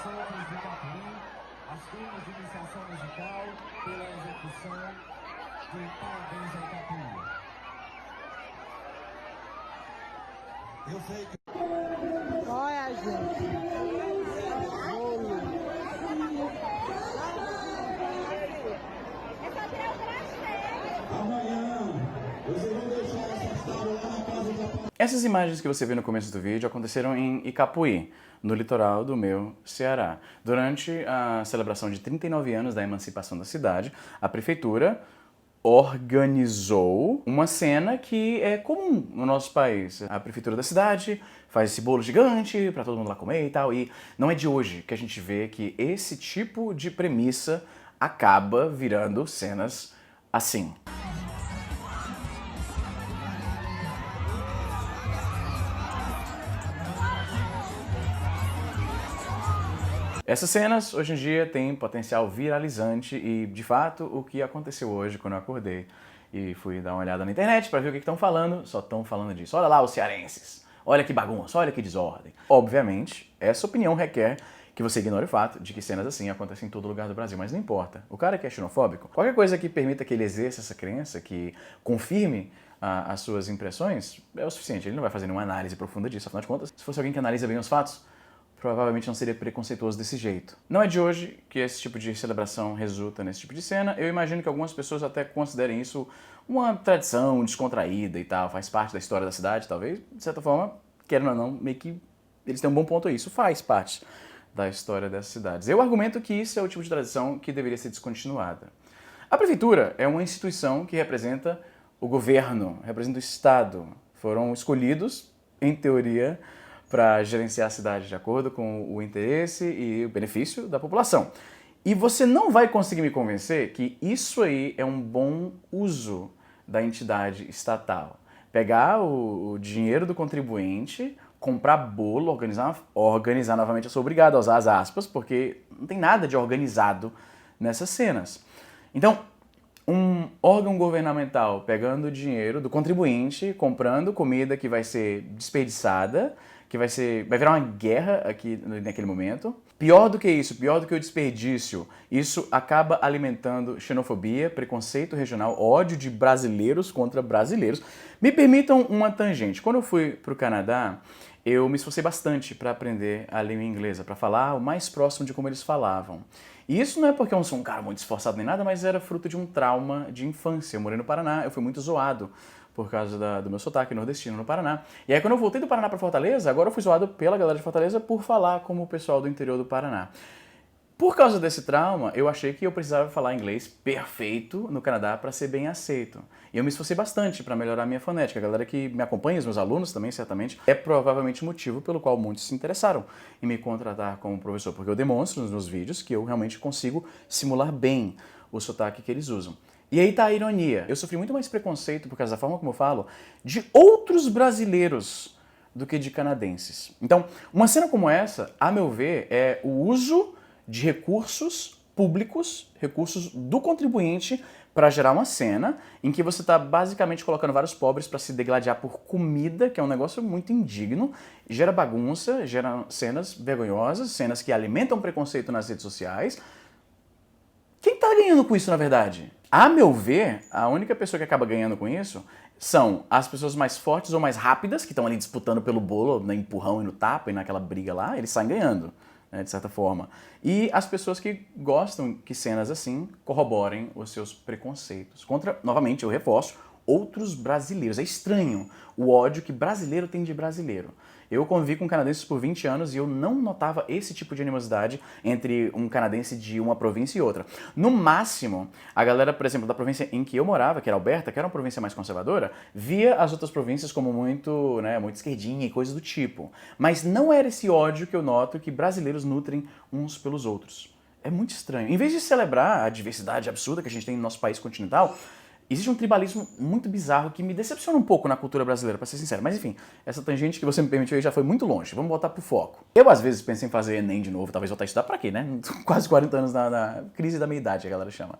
Santos de Capuí, as turmas de iniciação musical pela execução de Parabéns ao Capuí. Eu sei que... Olha, gente. Amanhã, vocês vão deixar essa tábua lá na casa da... Essas imagens que você vê no começo do vídeo aconteceram em Icapuí, no litoral do meu Ceará. Durante a celebração de 39 anos da emancipação da cidade, a prefeitura organizou uma cena que é comum no nosso país. A prefeitura da cidade faz esse bolo gigante para todo mundo lá comer e tal, e não é de hoje que a gente vê que esse tipo de premissa acaba virando cenas assim. Essas cenas, hoje em dia, têm potencial viralizante e, de fato, o que aconteceu hoje quando eu acordei e fui dar uma olhada na internet para ver o que estão falando, só estão falando disso. Olha lá os cearenses, olha que bagunça, olha que desordem. Obviamente, essa opinião requer que você ignore o fato de que cenas assim acontecem em todo lugar do Brasil, mas não importa. O cara que é xenofóbico, qualquer coisa que permita que ele exerça essa crença, que confirme as suas impressões, é o suficiente. Ele não vai fazer nenhuma análise profunda disso, afinal de contas, se fosse alguém que analisa bem os fatos, provavelmente não seria preconceituoso desse jeito. Não é de hoje que esse tipo de celebração resulta nesse tipo de cena. Eu imagino que algumas pessoas até considerem isso uma tradição descontraída e tal, faz parte da história da cidade, talvez. De certa forma, querendo ou não, meio que eles têm um bom ponto aí. Isso faz parte da história dessas cidades. Eu argumento que isso é o tipo de tradição que deveria ser descontinuada. A prefeitura é uma instituição que representa o governo, representa o Estado. Foram escolhidos, em teoria, para gerenciar a cidade de acordo com o interesse e o benefício da população. E você não vai conseguir me convencer que isso aí é um bom uso da entidade estatal. Pegar o dinheiro do contribuinte, comprar bolo, organizar novamente, eu sou obrigado a usar as aspas, porque não tem nada de organizado nessas cenas. Então, um órgão governamental pegando o dinheiro do contribuinte, comprando comida que vai ser desperdiçada, que vai virar uma guerra aqui naquele momento. Pior do que isso, pior do que o desperdício, isso acaba alimentando xenofobia, preconceito regional, ódio de brasileiros contra brasileiros. Me permitam uma tangente. Quando eu fui para o Canadá, eu me esforcei bastante para aprender a língua inglesa, para falar o mais próximo de como eles falavam. E isso não é porque eu não sou um cara muito esforçado nem nada, mas era fruto de um trauma de infância. Eu morei no Paraná, eu fui muito zoado por causa do meu sotaque nordestino no Paraná. E aí quando eu voltei do Paraná para Fortaleza, agora eu fui zoado pela galera de Fortaleza por falar como o pessoal do interior do Paraná. Por causa desse trauma, eu achei que eu precisava falar inglês perfeito no Canadá para ser bem aceito. E eu me esforcei bastante para melhorar a minha fonética. A galera que me acompanha, os meus alunos também, certamente, é provavelmente o motivo pelo qual muitos se interessaram em me contratar como professor, porque eu demonstro nos meus vídeos que eu realmente consigo simular bem o sotaque que eles usam. E aí tá a ironia. Eu sofri muito mais preconceito por causa da forma como eu falo de outros brasileiros do que de canadenses. Então, uma cena como essa, a meu ver, é o uso de recursos públicos, recursos do contribuinte, para gerar uma cena em que você está basicamente colocando vários pobres para se degladiar por comida, que é um negócio muito indigno, gera bagunça, gera cenas vergonhosas, cenas que alimentam preconceito nas redes sociais. Quem está ganhando com isso, na verdade? A meu ver, a única pessoa que acaba ganhando com isso são as pessoas mais fortes ou mais rápidas, que estão ali disputando pelo bolo, no empurrão e no tapa e naquela briga lá, eles saem ganhando, né, de certa forma. E as pessoas que gostam que cenas assim corroborem os seus preconceitos. Contra, novamente, eu reforço, outros brasileiros. É estranho o ódio que brasileiro tem de brasileiro. Eu convivi com canadenses por 20 anos e eu não notava esse tipo de animosidade entre um canadense de uma província e outra. No máximo, a galera, por exemplo, da província em que eu morava, que era Alberta, que era uma província mais conservadora, via as outras províncias como muito, né, muito esquerdinha e coisa do tipo. Mas não era esse ódio que eu noto que brasileiros nutrem uns pelos outros. É muito estranho. Em vez de celebrar a diversidade absurda que a gente tem no nosso país continental, existe um tribalismo muito bizarro que me decepciona um pouco na cultura brasileira, pra ser sincero. Mas enfim, essa tangente que você me permitiu aí já foi muito longe. Vamos voltar pro foco. Eu, às vezes, pensei em fazer Enem de novo, talvez voltar a estudar pra quê, né? Quase 40 anos na crise da meia-idade, a galera chama.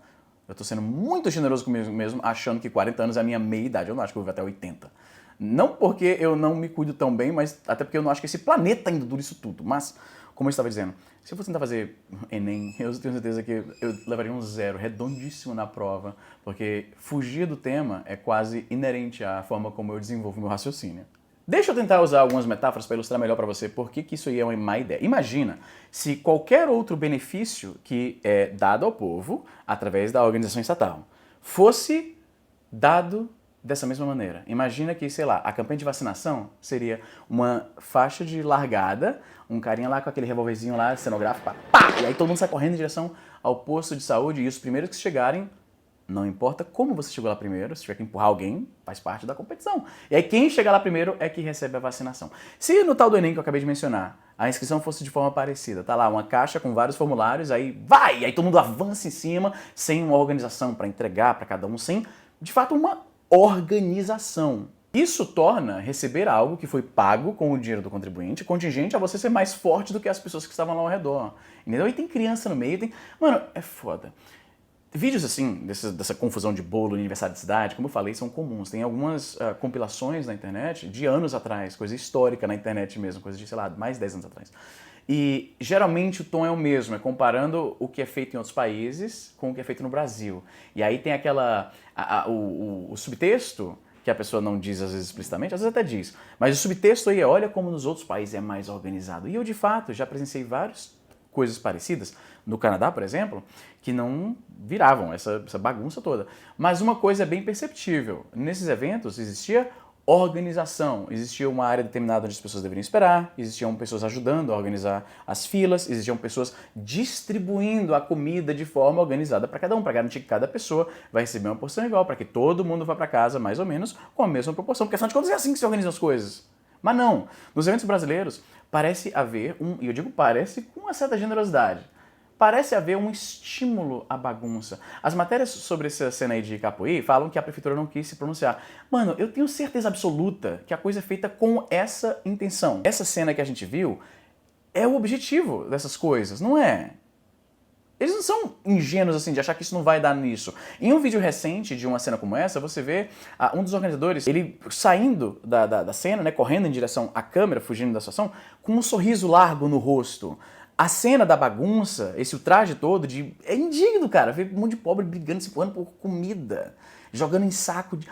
Eu tô sendo muito generoso comigo mesmo, achando que 40 anos é a minha meia-idade. Eu não acho que eu vou até 80. Não porque eu não me cuido tão bem, mas até porque eu não acho que esse planeta ainda dura isso tudo. Mas, como eu estava dizendo, se eu fosse tentar fazer Enem, eu tenho certeza que eu levaria um 0, redondíssimo na prova, porque fugir do tema é quase inerente à forma como eu desenvolvo meu raciocínio. Deixa eu tentar usar algumas metáforas para ilustrar melhor para você por que isso aí é uma má ideia. Imagina se qualquer outro benefício que é dado ao povo através da organização estatal fosse dado dessa mesma maneira. Imagina que, sei lá, a campanha de vacinação seria uma faixa de largada, um carinha lá com aquele revólverzinho lá, cenográfico, pá, e aí todo mundo sai correndo em direção ao posto de saúde e os primeiros que chegarem, não importa como você chegou lá primeiro, se tiver que empurrar alguém, faz parte da competição. E aí quem chegar lá primeiro é que recebe a vacinação. Se no tal do Enem que eu acabei de mencionar, a inscrição fosse de forma parecida, tá lá uma caixa com vários formulários, aí vai, aí todo mundo avança em cima, sem uma organização para entregar para cada um, sem, de fato, uma organização. Isso torna receber algo que foi pago com o dinheiro do contribuinte contingente a você ser mais forte do que as pessoas que estavam lá ao redor. Entendeu? E tem criança no meio, tem... Mano, é foda. Vídeos assim, dessa confusão de bolo, aniversário de cidade, como eu falei, são comuns. Tem algumas compilações na internet de anos atrás, coisa histórica na internet mesmo, coisa de, sei lá, mais de 10 anos atrás. E geralmente o tom é o mesmo, é comparando o que é feito em outros países com o que é feito no Brasil. E aí tem aquela... o subtexto, que a pessoa não diz às vezes explicitamente, às vezes até diz, mas o subtexto aí é, olha como nos outros países é mais organizado. E eu, de fato, já presenciei várias coisas parecidas, no Canadá, por exemplo, que não viravam essa bagunça toda. Mas uma coisa é bem perceptível. Nesses eventos existia organização, existia uma área determinada onde as pessoas deveriam esperar, existiam pessoas ajudando a organizar as filas, existiam pessoas distribuindo a comida de forma organizada para cada um, para garantir que cada pessoa vai receber uma porção igual, para que todo mundo vá para casa mais ou menos com a mesma proporção, porque afinal de contas é assim que se organizam as coisas. Mas não, nos eventos brasileiros parece haver e eu digo parece com uma certa generosidade, parece haver um estímulo à bagunça. As matérias sobre essa cena aí de Capoí falam que a prefeitura não quis se pronunciar. Mano, eu tenho certeza absoluta que a coisa é feita com essa intenção. Essa cena que a gente viu é o objetivo dessas coisas, não é? Eles não são ingênuos assim de achar que isso não vai dar nisso. Em um vídeo recente de uma cena como essa, você vê um dos organizadores, ele saindo da cena, né, correndo em direção à câmera, fugindo da situação, com um sorriso largo no rosto. A cena da bagunça, esse ultraje todo, é indigno, cara. Ver um monte de pobre brigando, se empurrando por comida, jogando em saco de...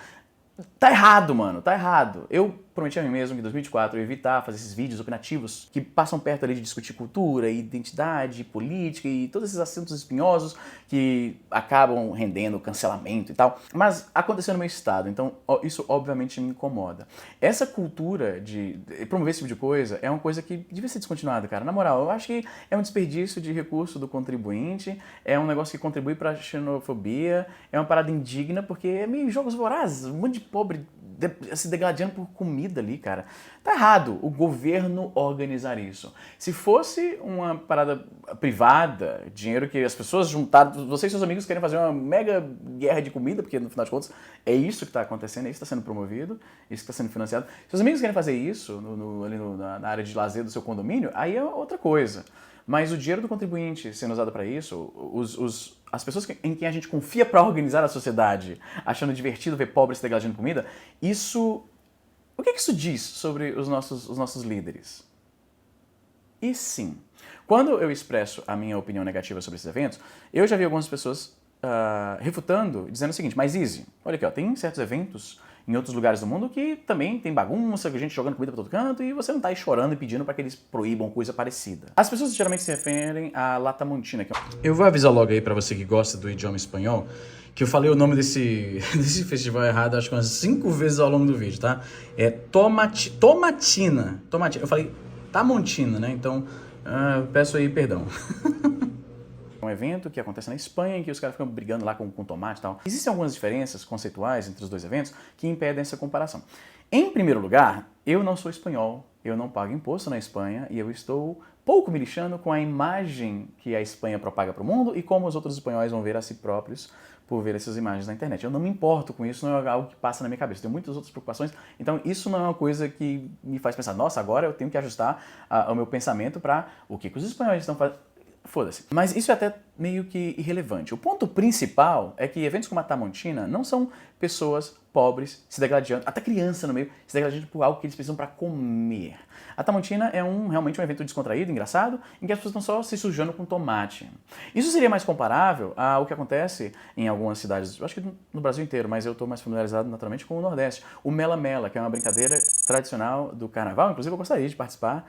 Tá errado, mano, tá errado. Eu prometi a mim mesmo que em 2024 eu ia evitar fazer esses vídeos opinativos que passam perto ali de discutir cultura, identidade, política e todos esses assuntos espinhosos que acabam rendendo cancelamento e tal. Mas aconteceu no meu estado, então isso obviamente me incomoda. Essa cultura de promover esse tipo de coisa é uma coisa que devia ser descontinuada, cara. Na moral, eu acho que é um desperdício de recurso do contribuinte, é um negócio que contribui pra xenofobia, é uma parada indigna porque é meio jogos vorazes, um monte de pobre se degradando por comida ali, cara. Tá errado o governo organizar isso. Se fosse uma parada privada, dinheiro que as pessoas juntaram, você e seus amigos querem fazer uma mega guerra de comida, porque no final de contas é isso que está acontecendo, é isso que está sendo promovido, isso que está sendo financiado. Se os amigos querem fazer isso ali na área de lazer do seu condomínio, aí é outra coisa. Mas o dinheiro do contribuinte sendo usado para isso, as pessoas em quem a gente confia para organizar a sociedade, achando divertido ver pobres se degradando comida, isso... O que isso diz sobre os nossos líderes? E sim, quando eu expresso a minha opinião negativa sobre esses eventos, eu já vi algumas pessoas refutando, dizendo o seguinte, mas Izzy, olha aqui, ó, tem certos eventos em outros lugares do mundo que também tem bagunça, gente jogando comida pra todo canto e você não tá aí chorando e pedindo pra que eles proíbam coisa parecida. As pessoas geralmente se referem à latamontina. Eu vou avisar logo aí pra você que gosta do idioma espanhol que eu falei o nome desse festival errado acho que umas 5 vezes ao longo do vídeo, tá? É tomatina. Eu falei tamontina, né? Então peço aí perdão. É um evento que acontece na Espanha, em que os caras ficam brigando lá com tomate e tal. Existem algumas diferenças conceituais entre os dois eventos que impedem essa comparação. Em primeiro lugar, eu não sou espanhol, eu não pago imposto na Espanha e eu estou pouco me lixando com a imagem que a Espanha propaga para o mundo e como os outros espanhóis vão ver a si próprios por ver essas imagens na internet. Eu não me importo com isso, não é algo que passa na minha cabeça. Eu tenho muitas outras preocupações, então isso não é uma coisa que me faz pensar, nossa, agora eu tenho que ajustar o meu pensamento para o que os espanhóis estão fazendo. Foda-se. Mas isso é até meio que irrelevante. O ponto principal é que eventos como a Tramontina não são pessoas pobres se degradando, até criança no meio, se degradando por algo que eles precisam para comer. A Tramontina é realmente um evento descontraído, engraçado, em que as pessoas estão só se sujando com tomate. Isso seria mais comparável ao que acontece em algumas cidades, eu acho que no Brasil inteiro, mas eu estou mais familiarizado naturalmente com o Nordeste. O Mela Mela, que é uma brincadeira tradicional do Carnaval, inclusive eu gostaria de participar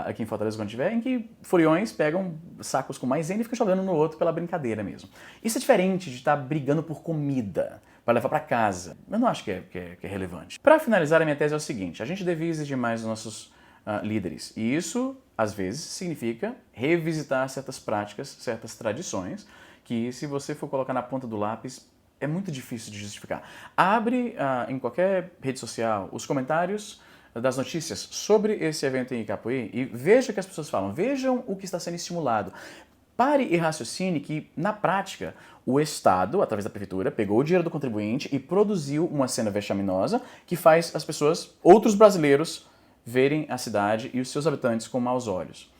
aqui em Fortaleza quando tiver, em que furiões pegam sacos com maisena e ficam jogando no outro pela brincadeira mesmo. Isso é diferente de estar brigando por comida para levar para casa. Eu não acho que é relevante. Para finalizar, a minha tese é o seguinte: a gente devia exigir mais dos nossos líderes. E isso, às vezes, significa revisitar certas práticas, certas tradições, que se você for colocar na ponta do lápis, é muito difícil de justificar. Abre em qualquer rede social os comentários das notícias sobre esse evento em Icapuí e veja o que as pessoas falam, vejam o que está sendo estimulado. Pare e raciocine que, na prática, o Estado, através da prefeitura, pegou o dinheiro do contribuinte e produziu uma cena vexaminosa que faz as pessoas, outros brasileiros, verem a cidade e os seus habitantes com maus olhos.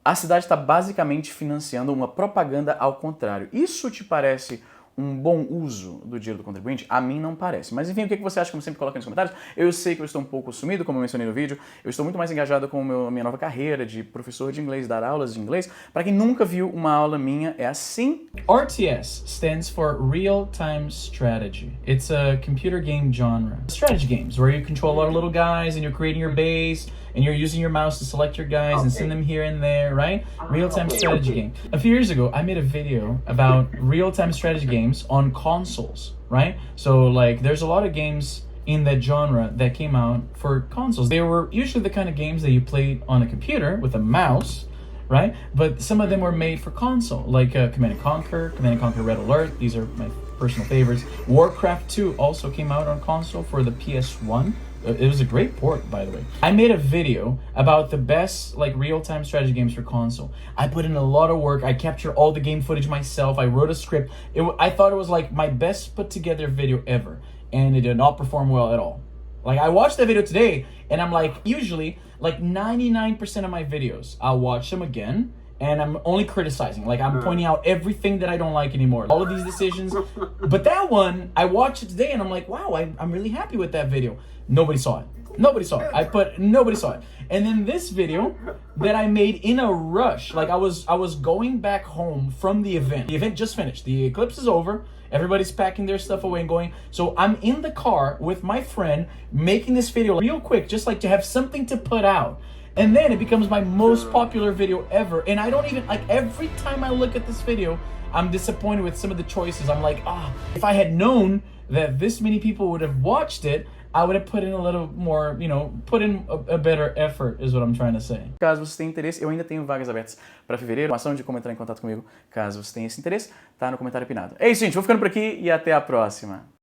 A cidade está basicamente financiando uma propaganda ao contrário. Isso te parece um bom uso do dinheiro do contribuinte? A mim não parece. Mas enfim, o que você acha, como sempre coloca nos comentários? Eu sei que eu estou um pouco sumido, como eu mencionei no vídeo. Eu estou muito mais engajado com a minha nova carreira de professor de inglês, dar aulas de inglês. Para quem nunca viu uma aula minha, é assim. RTS stands for Real-Time Strategy. It's a computer game genre. Strategy games, where you control a lot of little guys and you're creating your base and you're using your mouse to select your guys and send them here and there, right? Real-time strategy game. A few years ago, I made a video about real-time strategy games on consoles, right? So like there's a lot of games in that genre that came out for consoles. They were usually the kind of games that you played on a computer with a mouse, right? But some of them were made for console, like Command & Conquer Red Alert. These are my personal favorites. Warcraft 2 also came out on console for the PS1. It was a great port, by the way. I made a video about the best like real-time strategy games for console. I put in a lot of work. I captured all the game footage myself. I wrote a script. I thought it was like my best put together video ever, and it did not perform well at all. Like I watched that video today, and I'm like, usually like 99% of my videos, I'll watch them again, and I'm only criticizing. Like I'm pointing out everything that I don't like anymore. All of these decisions. But that one, I watched it today, and I'm like, wow, I'm really happy with that video. Nobody saw it. Nobody saw it. Nobody saw it. And then this video that I made in a rush, like I was going back home from the event. The event just finished. The eclipse is over. Everybody's packing their stuff away and going. So I'm in the car with my friend making this video real quick, just like to have something to put out. And then it becomes my most popular video ever. And I don't even, like every time I look at this video, I'm disappointed with some of the choices. I'm like, if I had known that this many people would have watched it, I would have put in a little more, put in a better effort, is what I'm trying to say. Caso você tenha interesse, eu ainda tenho vagas abertas para fevereiro. A informação de como entrar em contato comigo, caso você tenha esse interesse, tá no comentário pinado. É isso, gente. Vou ficando por aqui e até a próxima.